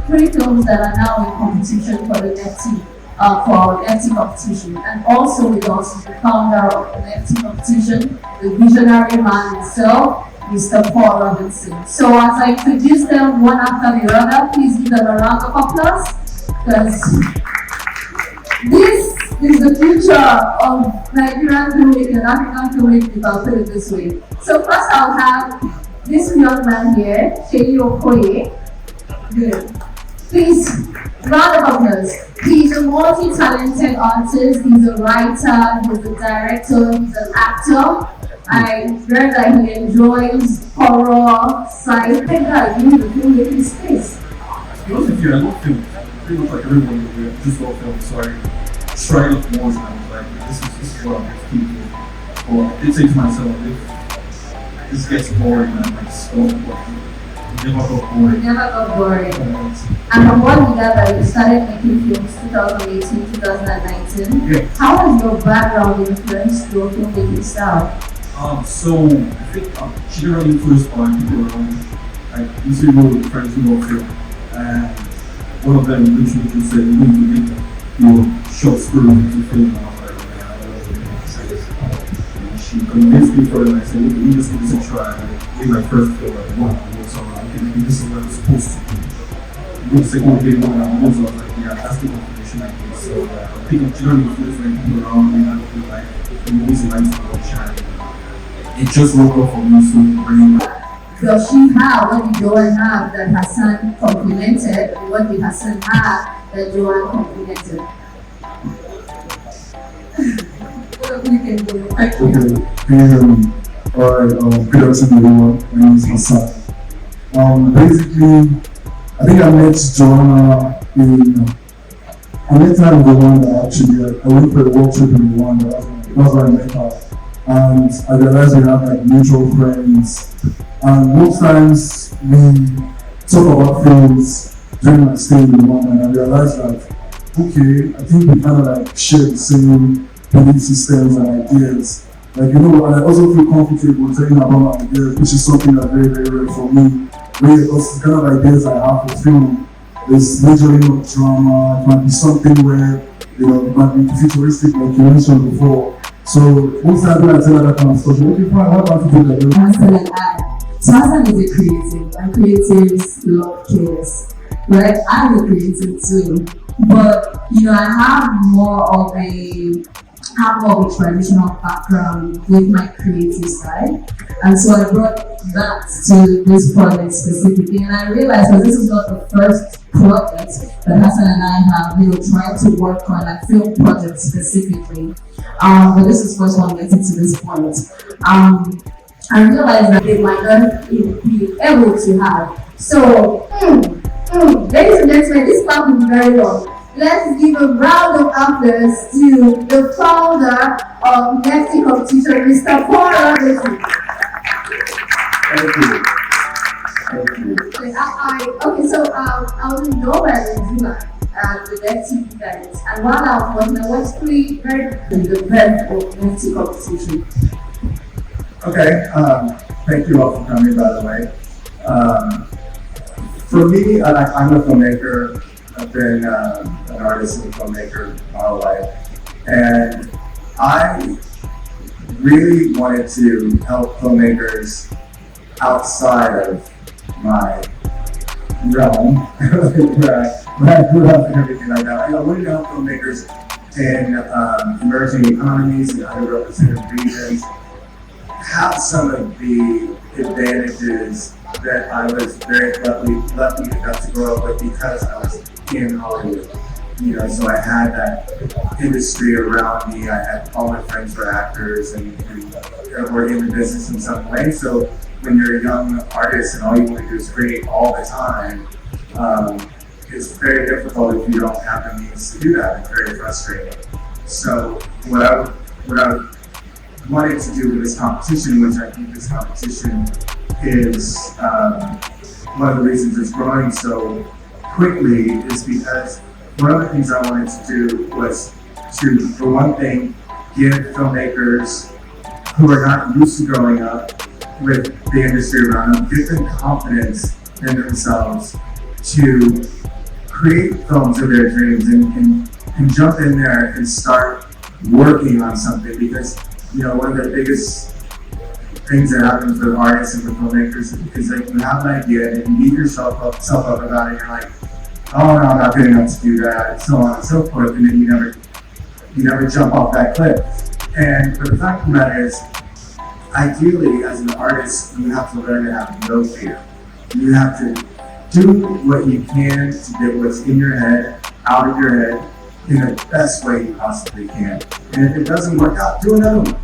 Three films that are now in competition for the NFT competition, and also with us is the founder of the NFT competition, the visionary man himself, Mr. Paul Robinson. So as I introduce them one after the other, please give them a round of applause, because this is the future of Nigerian filmmaking and African filmmaking, if I'll put it this way. So first I'll have this young man here, Sheyi Okoye. Good. Please, round of applause. He's a multi-talented artist, he's a writer, he's a director, he's an actor. I read that he enjoys horror, sci-fi. I think that you need to filmmaking space. To be honest with you, I love film. Pretty much like everyone over here, just love film. So I tried it once and I was like, this is what I'm going to do. But I did say to myself, if this gets boring, and I'm like, stop. Never got boring. Never got boring. And from what we gather, you started making films 2018, 2019. Yeah. How has your background influenced your filmmaking style? So I think I'm generally influenced by people around me. I used to go with friends who love film, and one of them literally just said, "You need to make your short story into film." And I was like, "Man, I don't know what to say." And she convinced me for it, and I said, "Look, you just give this a try." And I made my first film like one. So I'm thinking, this is what I'm supposed to do. The second day, when I was like, yeah, that's the confirmation I get. So I think I'm generally influenced by people around me. I feel like the movies and lights to watch, and it just woke up for me, so bring Does she have what Joanne have that Hassan complimented? What did Hassan have that Joanne complimented? What of you can do? Okay, can you hear me? Alright, good afternoon everyone. My name is Hassan. Basically, I think I met Joanna I met her in Rwanda actually. I went for a work trip in Rwanda. That's where I met her. And I realized we have like mutual friends. And most times we talk about things during my stay in Rwanda, and I realized that, okay, I think we kind of like share the same belief systems and ideas. Like, you know, and I also feel comfortable telling about my ideas, which is something that's very, very rare for me. Because the kind of ideas I have for film is majorly not drama. It might be something where, you know, it might be futuristic, like you mentioned before. So most times when I tell her that kind of stuff, okay, fine, what about you do that? Hassan and I. So Hassan is a creative, and creatives love chaos. Right? I'm a creative too. But, you know, I have more of a have more of a traditional background with my creative side, and so I brought that to this project specifically, and I realized that this is not the first project that Hassan and I have, tried to work on, like film projects specifically. But this is first one getting to this point. I realized that they might not be able to have. So, ladies and gentlemen, this part will be very long. Let's give a round of applause to the founder of Lefty Competition, Mr. Paul Robertson. Thank you. Thank you. Okay, so I was in Nollywood in July the Lefty event, and while I was working, I watched three very the birth of Lefty Competition. Okay, thank you all for coming, by the way. For me, I'm a filmmaker. I've been an artist and a filmmaker my whole life. And I really wanted to help filmmakers outside of my realm, where I grew up and everything like that. I wanted to help filmmakers in emerging economies and underrepresented regions have some of the advantages that I was very lucky enough to grow up with because I was in Hollywood. So I had that industry around me. I had all my friends were actors and were in the business in some way. So when you're a young artist and all you want to do is create all the time, it's very difficult if you don't have the means to do that. It's very frustrating. So what I wanted to do with this competition, which I think this competition is one of the reasons it's growing so quickly, is because one of the things I wanted to do was to, for one thing, give filmmakers who are not used to growing up with the industry around them, give them confidence in themselves to create films of their dreams and jump in there and start working on something. Because one of the biggest things that happens with artists and with filmmakers is that you have an idea and you beat yourself up about it. You're like, oh no, I'm not good enough to do that, and so on and so forth, and then you never jump off that cliff. But the fact of the matter is, ideally, as an artist, you have to learn to have no fear. You have to do what you can to get what's in your head out of your head in the best way you possibly can. And if it doesn't work out, do another one.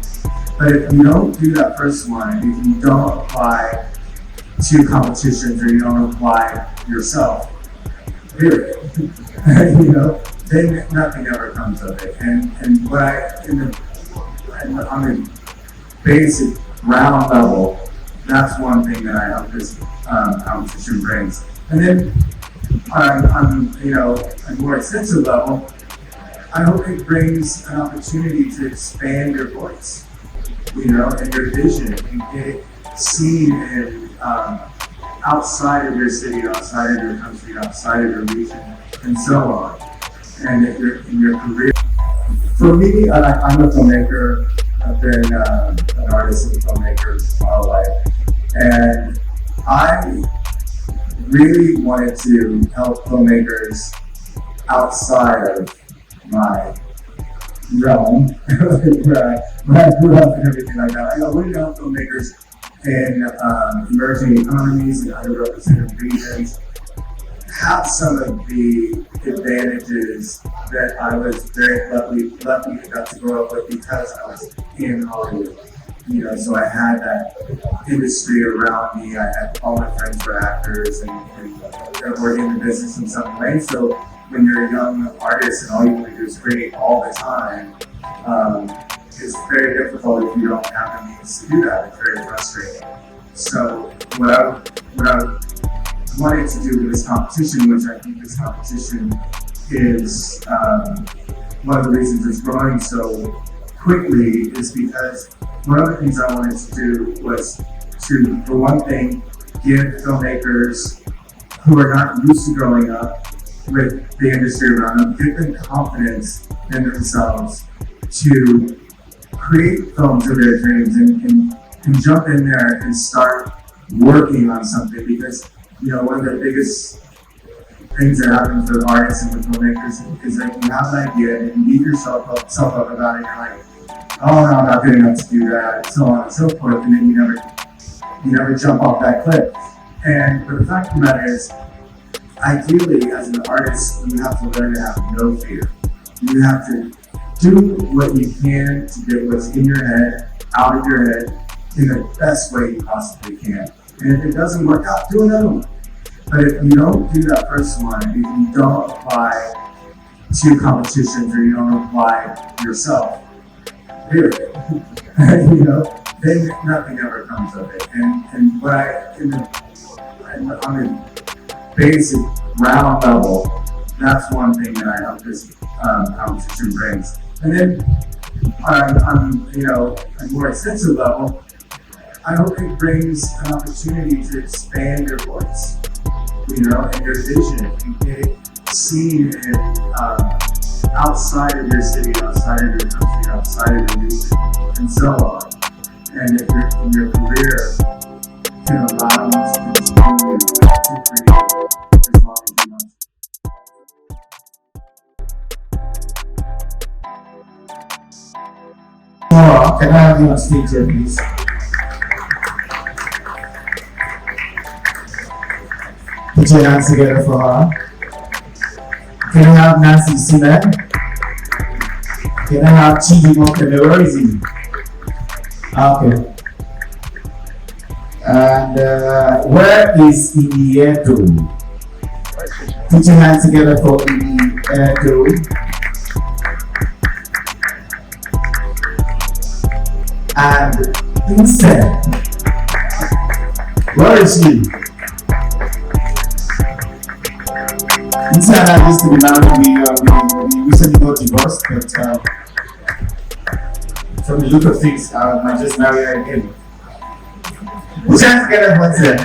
But if you don't do that first one, if you don't apply to competitions or you don't apply yourself, period, then nothing ever comes of it. And what on the basic ground level, that's one thing that I hope this competition brings. And then on a more extensive level, I hope it brings an opportunity to expand your voice, and your vision, and get it seen in outside of your city, outside of your country, outside of your region, and so on. And in your career. For me, I'm a filmmaker. I've been an artist and a filmmaker my whole life. And I really wanted to help filmmakers outside of my realm, where I grew up and everything like that. I wanted to help filmmakers in emerging economies and underrepresented regions have some of the advantages that I was very lucky enough to grow up with because I was in Hollywood. So I had that industry around me. I had all my friends were actors and were in the business in some way. So when you're a young artist and all you want to do is create all the time, it's very difficult if you don't have the means to do that. It's very frustrating. So what I wanted to do with this competition, which I think this competition is one of the reasons it's growing so quickly, is because one of the things I wanted to do was to, for one thing, give filmmakers who are not used to growing up with the industry around them, give them confidence in themselves to create films of their dreams and jump in there and start working on something. Because one of the biggest things that happen for artists and with filmmakers is like you have an idea and you beat yourself up about it. You're like, oh no, I'm not good enough to do that, and so on and so forth, and then you never jump off that cliff. But the fact of the matter is, ideally, as an artist, you have to learn to have no fear. You have to do what you can to get what's in your head out of your head in the best way you possibly can. And if it doesn't work out, do another one. But if you don't do that first one, if you don't apply to competitions or you don't apply yourself, period, then nothing ever comes of it. And what on a basic ground level, that's one thing that I hope this competition brings. And then on a more extensive level, I hope it brings an opportunity to expand your voice, and your vision, and get it seen outside of your city, outside of your country, outside of your region, and so on. And if your career can allow you to continue to create as long as you want. Can I have you on stage here, please? Put your hands together for her. Can I have Nancy Seaman? Can I have Chidi Mokene? Where is he? Okay. And where is Indieto? Put your hands together for Indieto. And Instead, where is she? Instead, I used to be married. We recently got divorced, but from the look of things, I might just marry her again. Put your hands together for Instead.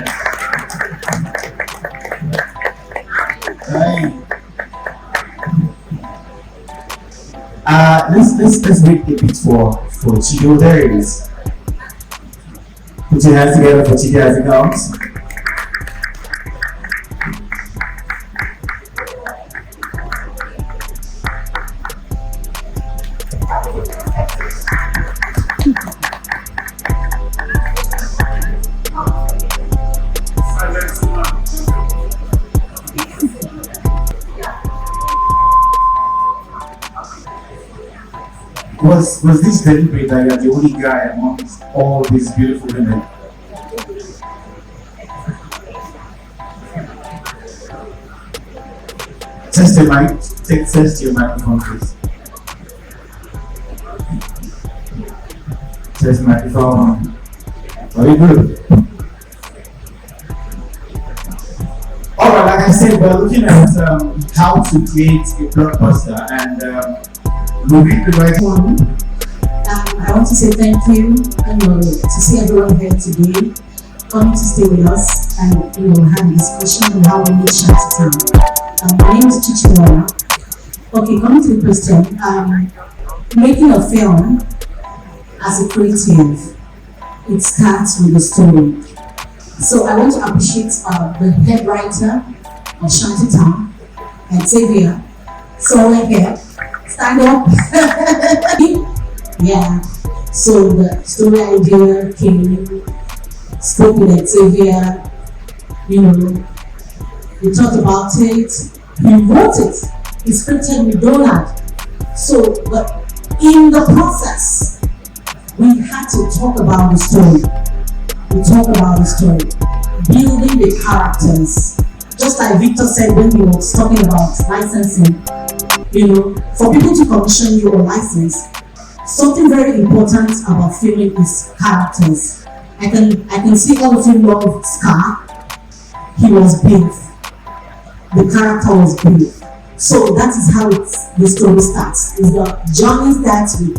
Let's wait a bit for Chido. There it is. Put your hands together for Chido as it comes. Was this deliberate that you're the only guy amongst all these beautiful women? Test your mic. Test your microphone, please. Test microphone. Very good. Alright, like I said, we're looking at how to create a blockbuster, and we'll read the right one. I want to say thank you, to see everyone here today, coming to stay with us and have a discussion on how we make Shantytown. My name is Chichimora. Okay, coming to the question, making a film as a creative, it starts with a story. So I want to appreciate the head writer of Shantytown, and Xavier. So we're here. Stand up. Yeah. So the story idea came, spoke with Xavier, we talked about it, we wrote it, he scripted with Donald. So, but in the process, we had to talk about the story. We talk about the story, building the characters. Just like Victor said when he was talking about licensing, for people to commission you a license, something very important about filming is characters. I can see all of you love Scar. He was big. The character was big. So that is how the story starts. The journey starts with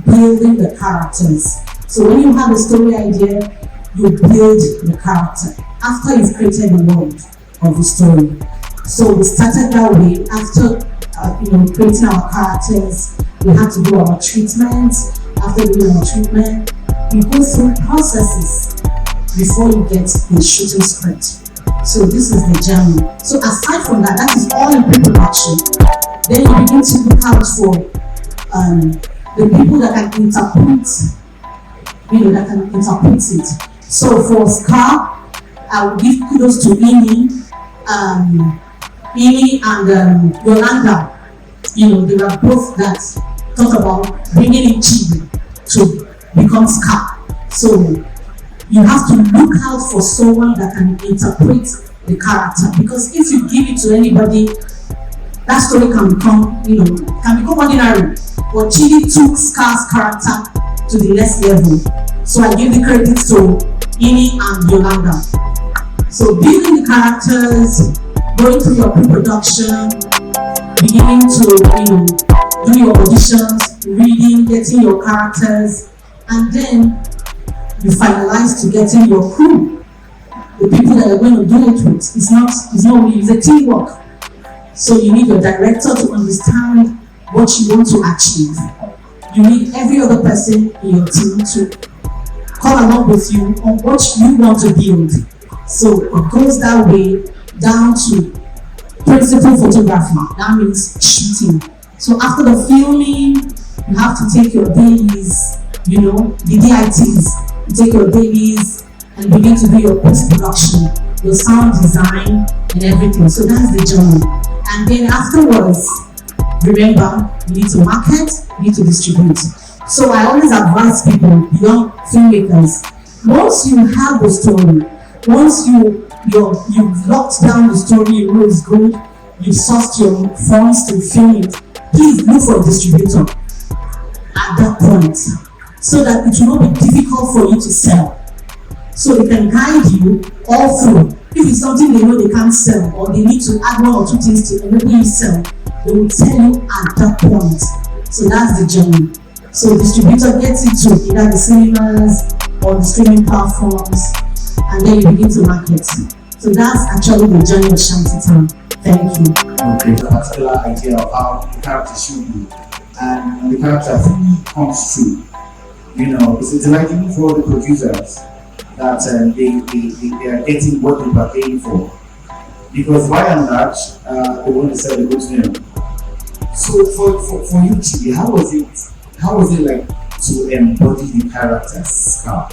building the characters. So when you have a story idea, you build the character after you've created the world of the story. So we started that way. After creating our characters, we had to do our treatment. After doing our treatment, you go through processes before you get the shooting script. So this is the journey. So aside from that, that is all in pre-production. Then you begin to look out for the people that can interpret, that can interpret it. So for Scar, I will give kudos to Ini and Yolanda. They were both that thought about bringing in Chibi to become Scar. So you have to look out for someone that can interpret the character, because if you give it to anybody, that story can become ordinary. But Chidi took Scar's character to the next level. So I give the credit to Ini and Yolanda. So building the characters, going through your pre-production, beginning to do your auditions, reading, getting your characters, and then you finalize to getting your crew, the people that are going to do it with. It's not only, it's a teamwork. So you need your director to understand what you want to achieve. You need every other person in your team to come along with you on what you want to build. So it goes that way down to principal photography. That means shooting. So after the filming, you have to take your dailies, the DITs. You take your dailies and begin to do your post-production, your sound design and everything. So that's the journey. And then afterwards, remember, you need to market, you need to distribute. So I always advise people, young filmmakers, once you have the story, once you've locked down the story, you know it's good, you've sourced your funds to film it, please look for a distributor at that point, so that it will not be difficult for you to sell. So they can guide you all through. If it's something they know they can't sell, or they need to add one or two things to enable you sell, they will tell you at that point. So that's the journey. So distributor gets it to either the cinemas or the streaming platforms, and then you begin to market. So that's actually the journey of Shantytown. Thank you. Okay, the particular idea of how the character should be, and the character fully comes true. It's enlightening for the producers that they are getting what they are paying for. Because by and large, they want to sell the goods name. So for you, Chibi, how was it like to embody the character Scar?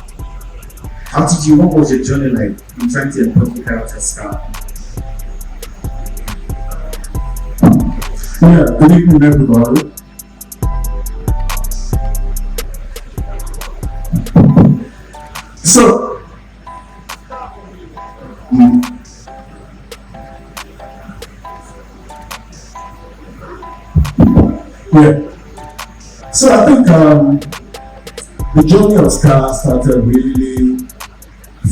What was your journey like in trying to embody the character Scar? Yeah, good evening everybody. So, So I think the journey of Scar started really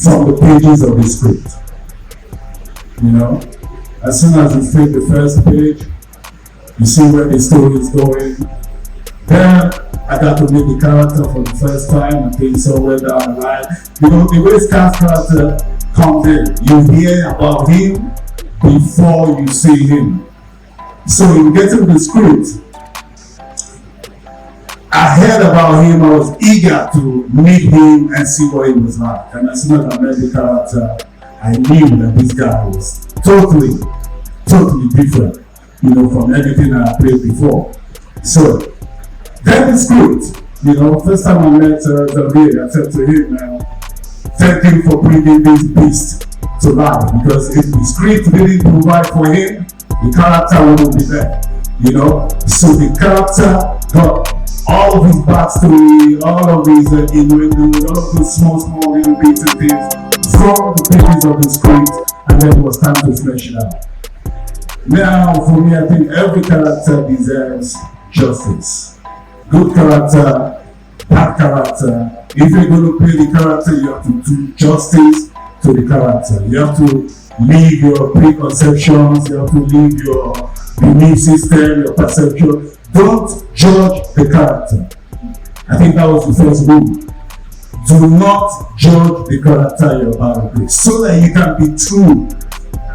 from the pages of the script. As soon as you flip the first page, you see where the story is going. Then I got to meet the character for the first time and things somewhere down the line. The way Scar's character comes in, you hear about him before you see him. So in getting the script, I heard about him, I was eager to meet him and see what he was like. And as soon as I met the character, I knew that this guy was totally different, from everything I played before. So, then the script, first time I met Xavier, I said to him, thank you for bringing this beast to life, because if the script didn't provide for him, the character wouldn't be there, So the character got all of his backstory, all of his innuendo, all of those small little bits and things from the pages of the script, and then it was time to flesh it out. Now, for me, I think every character deserves justice. Good character, bad character. If you're going to play the character, you have to do justice to the character. You have to leave your preconceptions, you have to leave your belief system, your perception. Don't judge the character. I think that was the first rule. Do not judge the character you're about to play, so that you can be true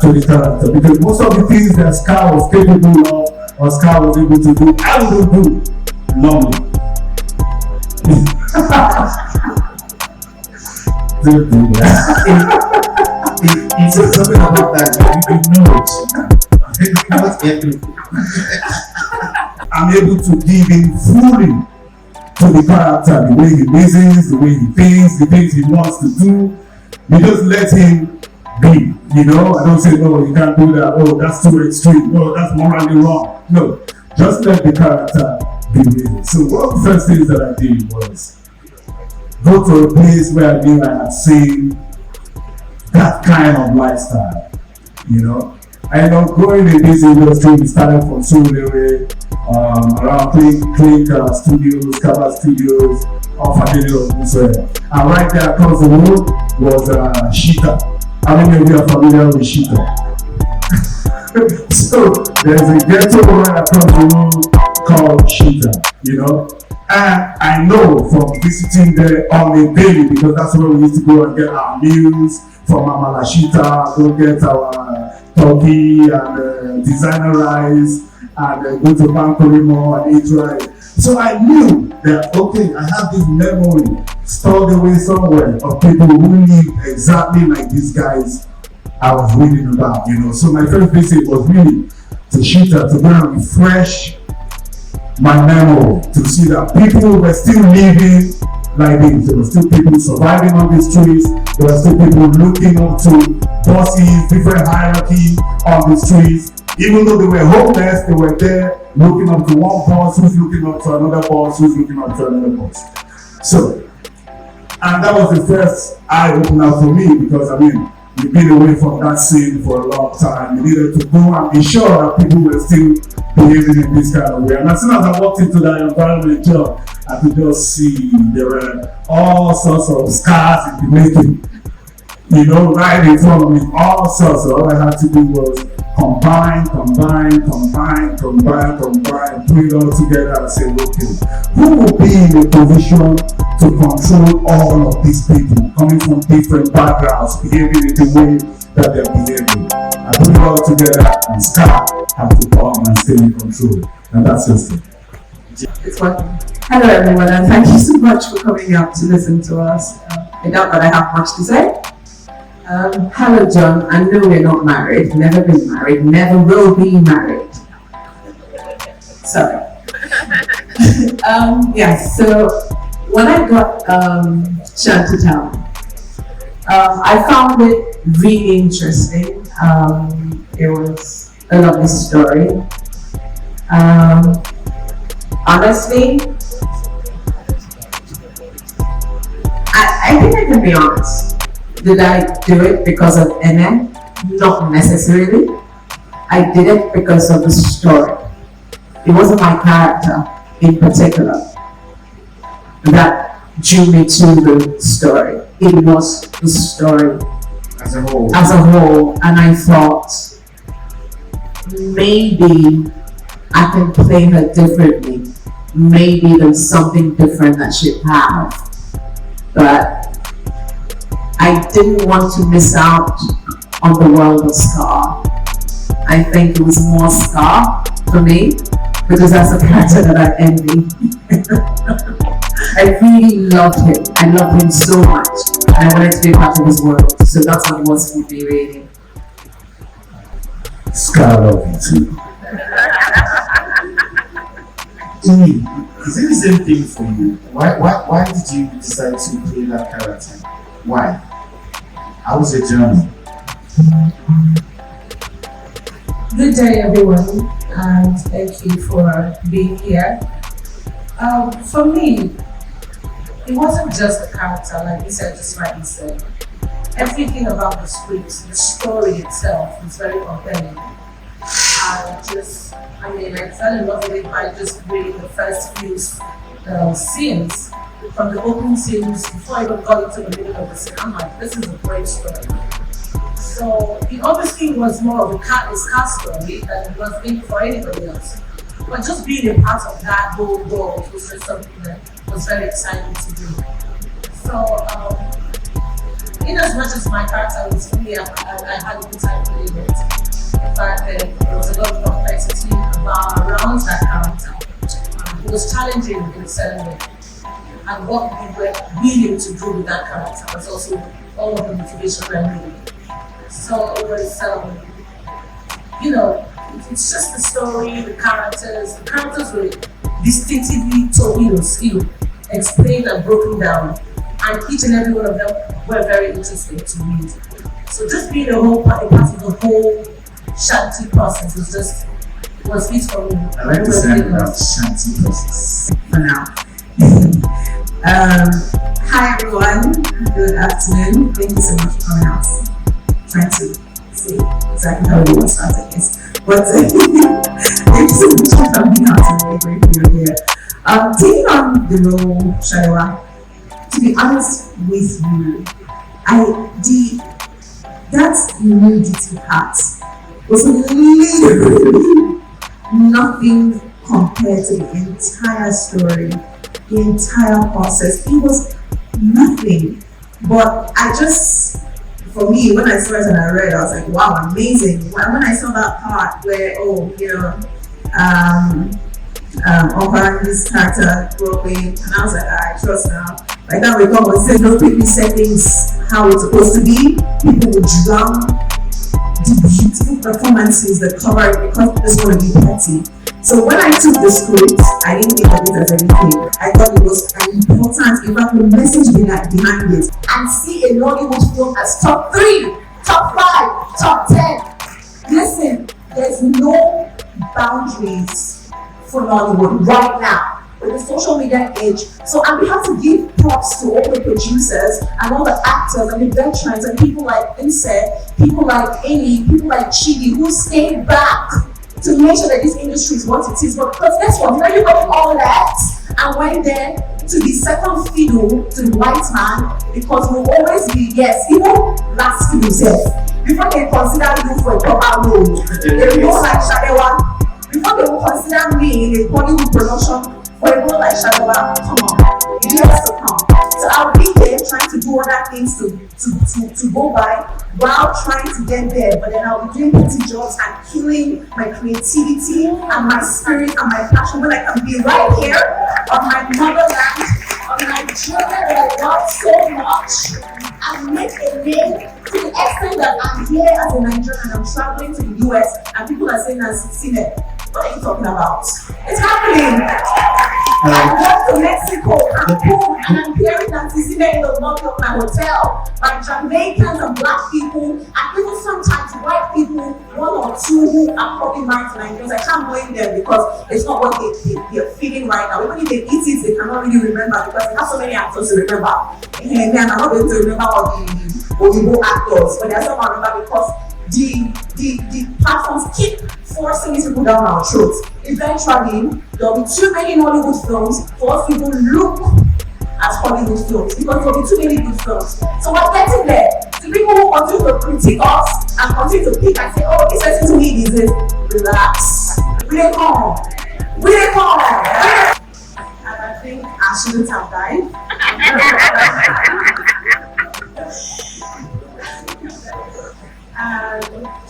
to the character. Because most of the things that Scar was capable of, or Scar was able to do, I wouldn't do normally. Don't do that. He said something about that. You know it. Not everything. I'm able to give in fully to the character, the way he reasons, the way he thinks, the things he wants to do. You just let him be, you know. I don't say, no, you can't do that. Oh, that's too extreme. No, that's morally wrong. No, just let the character be real. So one of the first things that I did was go to a place where I knew I had seen that kind of lifestyle, you know. I know growing in this industry, we started from Surulere, around Clink Studios, Kaba Studios, and right there across the road was Shita. How many of you are familiar with Shita? So there's a ghetto right across the road called Shita, you know. And I know from visiting there on a daily, because that's where we used to go and get our meals from Mama Lashita, go get our turkey and designer rice, and go to Bankolimo and eat rice. So I knew that, okay, I have this memory stored away somewhere of people who live exactly like these guys I was reading about, you know. So my first visit was really to Shita, to go and refresh my memory, to see that people were still living like this. There were still people surviving on the streets. There were still people looking up to bosses, different hierarchy on the streets. Even though they were homeless, they were there looking up to one boss, who's looking up to another boss, who's looking up to another boss. So, and that was the first eye opener for me, because I mean, you've been away from that scene for a long time. You needed to go and be sure that people were still behaving in this kind of way. And as soon as I walked into that environment job, I could just see there were all sorts of scars in the making. You know, right in front of me, all sorts. So all I had to do was combine, put it all together and say, okay, who will be in a position to control all of these people coming from different backgrounds, behaving in the way that they're behaving? I put it all together and Scar have to come and stay in control. And that's just it. It's working. Hello everyone, and thank you so much for coming up to listen to us. I doubt that I have much to say. Hello John, I know we're not married, never been married, never will be married. Sorry. Yes, so when I got Shantytown, I found it really interesting. It was a lovely story. Honestly, I think I can be honest. Did I do it because of NN? Not necessarily. I did it because of the story. It wasn't my character in particular that drew me to the story. It was the story As a whole. And I thought, maybe I can play her differently. Maybe there's something different that she'd have. But I didn't want to miss out on the world of Scar. I think it was more Scar for me, because that's a character that I envy. I really loved him. I loved him so much. And I wanted to be a part of his world. So that's what it was for me, really. Scar love you too. Is it the same thing for you? Why did you decide to play that character? Why? How was your journey? Good day, everyone, and thank you for being here. For me, it wasn't just the character, like you said, just rightly said. Everything about the script, the story itself was very compelling. I fell in love with it by just reading the first few scenes. From the opening scenes, before I even got into the middle of the scene, I'm like, this is a great story. So it obviously was more of a cat story than it was being for anybody else. But just being a part of that whole world was just something that was very exciting to do. So, in as much as my character was really, I had a good time playing it. In fact, there was a lot of complexity around that character. It was challenging in a certain way. And what we were willing to do with that character was also all of the motivation we needed. So it was, you know, it's just the story, the characters. The characters were distinctively told, explained and broken down. And each and every one of them were very interesting to read. So just being a part of the whole shanty process was it for me. I like to say about shanty process For now. Hi everyone, good afternoon. Thank you so much for coming out. Trying to say exactly how everyone started this. But thank you so much for coming out and being great for you here. Taking on the role, Shalewa, to be honest with you, that humidity part was literally nothing compared to the entire story, the entire process. It was nothing. But for me, when I saw it and I read, I was like, wow, amazing. When I saw that part where, Orange's character growing, and I was like, I trust now. Like that, we come and say, no, people set things how it's supposed to be. People would drown the beautiful performances that cover it because they just want to be petty. So when I took the script, I didn't think of it as anything. I thought it was an important, in fact, the message behind it. And see a Nollywood film as top 3, top 5, top 10. Listen, there's no boundaries for Nollywood right now with the social media age. So we have to give props to all the producers and all the actors and the veterans and people like Vincent, people like Amy, people like Chidi who stayed back to make sure that this industry is what it is. But because guess what? You got all that and went there to be second fiddle to the white man because we'll always be, yes, even last fiddle himself. Before they consider you for a proper role, they know like Shalewa. Before they will consider me in a Hollywood production for a role like Shalewa, come on, years to come. So I'll be there trying to do other things to go by while trying to get there. But then I'll be doing petty jobs and killing my creativity and my spirit and my passion when I can be right here on my motherland, on Nigeria that I love so much, and make a name to the extent that I'm here as a Nigerian and I'm traveling to the US and people are saying, I've seen it. What are you talking about? It's happening. I went to Mexico and home and I'm hearing that Sisine in the lobby of my hotel by Jamaicans and black people and even sometimes white people, 1 or 2 who are probably married to Nigerians. I can't blame them because it's not what they're feeling right now. Even if they eat it, they cannot really remember because they have so many actors to remember. And I'm not going to remember all the Oyibo actors, but there's some I remember because the platforms keep forcing these people down our throats. Eventually, there'll be too many Nollywood films for us to even look at Hollywood films because there'll be too many good films. So we're getting there. The people who continue to critique us and continue to pick and say, oh, this person to me is this. Relax. We didn't come. And I think I shouldn't have died.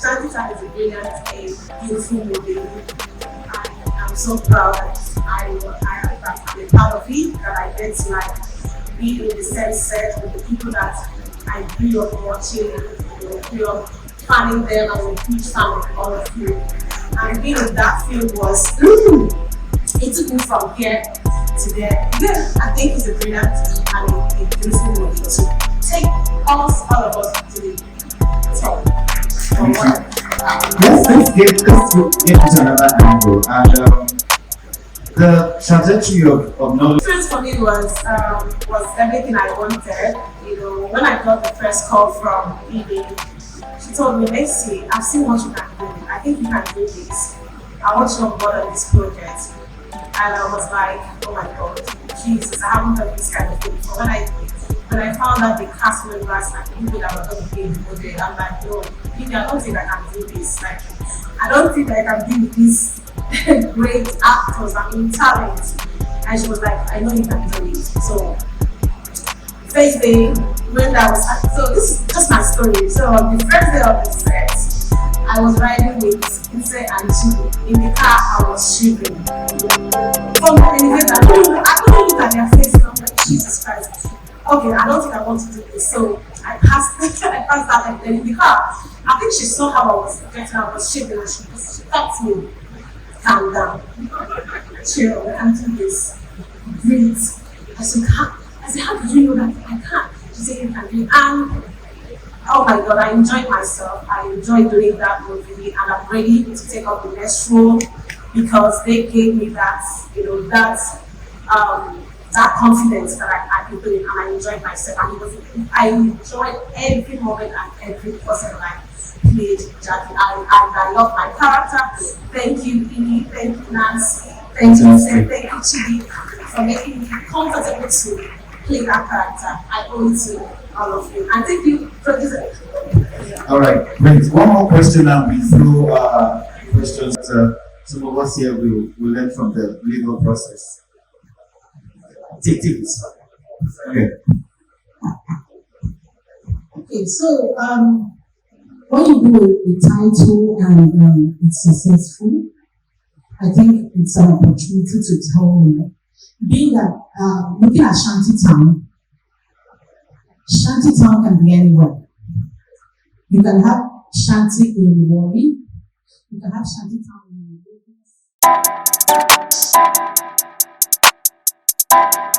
Shantytown is a brilliant, a beautiful movie. I'm so proud that I'm a part of it, that I get to be in the same set with the people that I grew up watching, grew up planning them. I'm a huge fan of all of you. And being in that film was, it took me from here to there. Yeah, I think it's a brilliant and a beautiful movie to take all of us to the top. Let's get into another angle. And the trajectory of Nollywood. The first for me was everything I wanted. When I got the first call from Edie, she told me, let's see, I've seen what you can do. I think you can do this. I want you on board on this project. And I was like, oh my God, Jesus, I haven't done this kind of thing before. When I found out the cast members and people that were going to be in the movie, I'm like, no, I don't think I can do this. Like, I don't think I can be with these great actors, talent. And she was like, I know you can do it. So, first day, when that was, so this is just my story. So, on the first day of the set, I was riding with Ise and Chidi. In the car, I was shivering. From the elevator, I couldn't look at their faces. I'm like, Jesus Christ. Okay, I don't think I want to do this. So I passed out like in the car. I think she saw how I was getting out of shape and she stopped me. Calm down. Chill, I can't do this. Breathe. I said, how did you know that I can't? She said, you can do it. And oh my God, I enjoyed myself. I enjoyed doing that movie, and I'm ready to take up the next role because they gave me that, that confidence that I could do it, and I enjoyed myself. And I enjoyed every moment and every person I played Jackie. I love my character. Thank you, Lee. Thank you, Nancy. Thank you, Sam. Thank you, Chidi, for making me comfortable to play that character. I owe it to all of you. And thank you, producer. All right, great. One more question and we throw questions. Some of us here will learn from the legal process. Take this. Okay. Okay, so when you do a title and it's successful, I think it's an opportunity to tell you, being that looking at Shantytown can be anywhere. You can have Shanty in Warri, you can have Shantytown in Lagos.